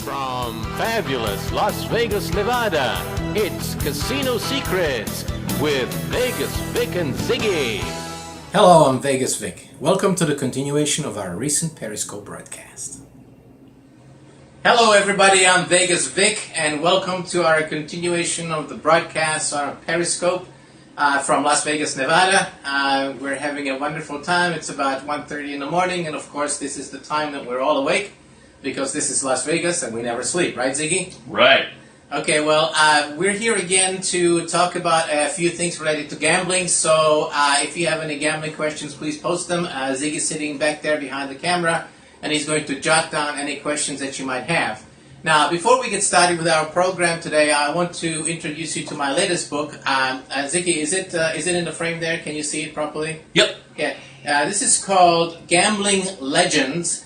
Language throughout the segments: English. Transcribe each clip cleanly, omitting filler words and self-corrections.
From fabulous Las Vegas, Nevada, it's Casino Secrets with Vegas Vic and Ziggy. Hello, I'm Vegas Vic. Welcome to the continuation of our recent Periscope broadcast. Hello everybody, I'm Vegas Vic and welcome to our continuation of the broadcast on Periscope from Las Vegas, Nevada. We're having a wonderful time. It's about 1:30 in the morning, and of course this is the time that we're all awake because this is Las Vegas and we never sleep, right Ziggy? Right. Okay, well, we're here again to talk about a few things related to gambling. So if you have any gambling questions, please post them. Ziggy's sitting back there behind the camera, and he's going to jot down any questions that you might have. Now, before we get started with our program today, I want to introduce you to my latest book. Ziggy, is it in the frame there? Can you see it properly? Yep. Okay. This is called Gambling Legends.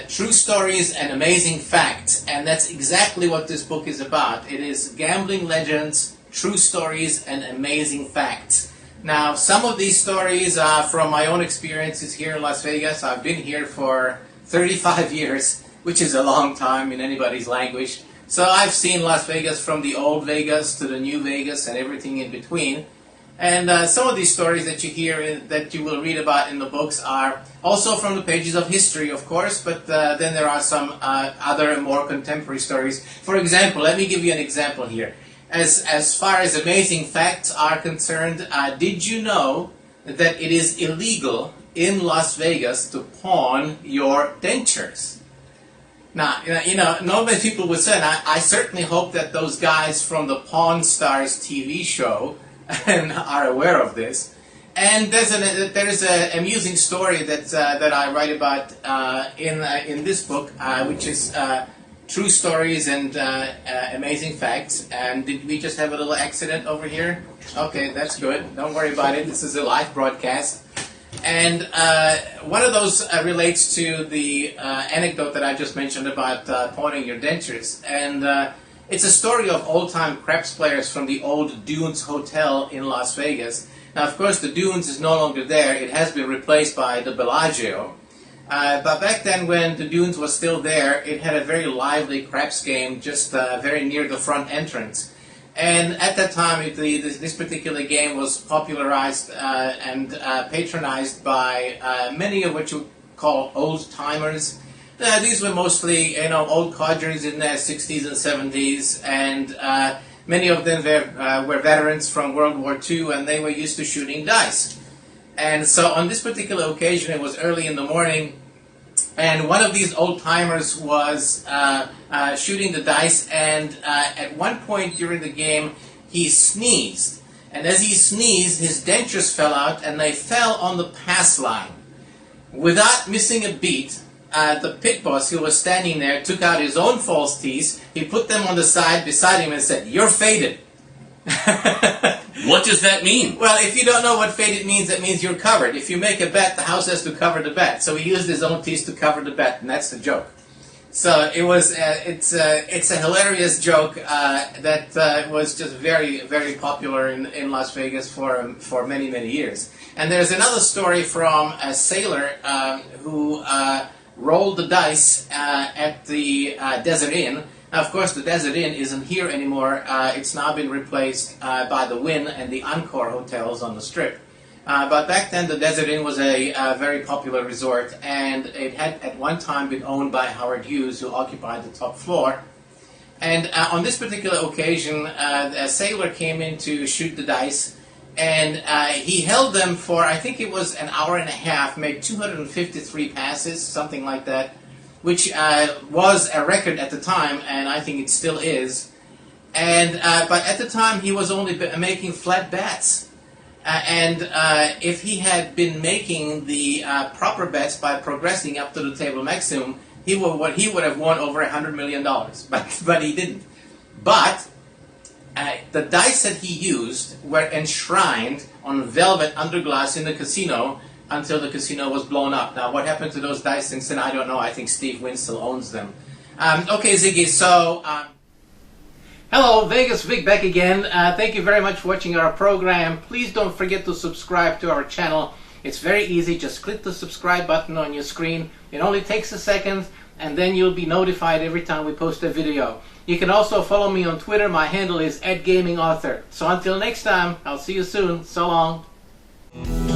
True Stories and Amazing Facts, and that's exactly what this book is about. It is gambling legends, true stories, and amazing facts. Now, some of these stories are from my own experiences here in Las Vegas. I've been here for 35 years, which is a long time in anybody's language. So I've seen Las Vegas from the old Vegas to the new Vegas and everything in between. And some of these stories that you hear, that you will read about in the books, are also from the pages of history, of course, but then there are some other more contemporary stories. For example, let me give you an example here. As far as amazing facts are concerned, did you know that it is illegal in Las Vegas to pawn your dentures? Now, not many people would say, and I certainly hope that those guys from the Pawn Stars TV show and are aware of this. And there's an amusing story that I write about in this book, which is True Stories and Amazing Facts. And did we just have a little accident over here? Okay, that's good. Don't worry about it. This is a live broadcast. And one of those relates to the anecdote that I just mentioned about pawning your dentures. And it's a story of old-time craps players from the old Dunes Hotel in Las Vegas. Now, of course, the Dunes is no longer there. It has been replaced by the Bellagio. But back then, when the Dunes was still there, it had a very lively craps game just very near the front entrance. And at that time, this particular game was popularized and patronized by many of what you call old-timers. These were mostly, old codgers in their 60s and 70s, and many of them were veterans from World War II, and they were used to shooting dice. And so on this particular occasion, it was early in the morning, and one of these old-timers was shooting the dice, and at one point during the game, he sneezed. And as he sneezed, his dentures fell out, and they fell on the pass line. Without missing a beat, the pit boss who was standing there took out his own false teeth, he put them on the side beside him and said, "You're faded." What does that mean? Well, if you don't know what faded means, that means you're covered. If you make a bet, the house has to cover the bet. So he used his own teeth to cover the bet, and that's the joke. So it was, it's a hilarious joke that was just very, very popular in Las Vegas for many, many years. And there's another story from a sailor who rolled the dice at the Desert Inn. Now, of course, the Desert Inn isn't here anymore. It's now been replaced by the Wynn and the Encore hotels on the Strip. But back then, the Desert Inn was a very popular resort, and it had at one time been owned by Howard Hughes, who occupied the top floor. And on this particular occasion, a sailor came in to shoot the dice, and he held them for, I think it was an hour and a half, made 253 passes, something like that, which was a record at the time, and I think it still is. And but at the time, he was only making flat bets. And if he had been making the proper bets by progressing up to the table maximum, he would have won over $100 million, but he didn't. But the dice that he used were enshrined on velvet underglass in the casino until the casino was blown up. Now, what happened to those dice since then, I don't know. I think Steve Wynn still owns them. Okay, Ziggy, so... Hello, Vegas Vic back again. Thank you very much for watching our program. Please don't forget to subscribe to our channel It's very easy. Just click the subscribe button on your screen. It only takes a second, and then you'll be notified every time we post a video. You can also follow me on Twitter. My handle is @GamingAuthor. So until next time, I'll see you soon. So long.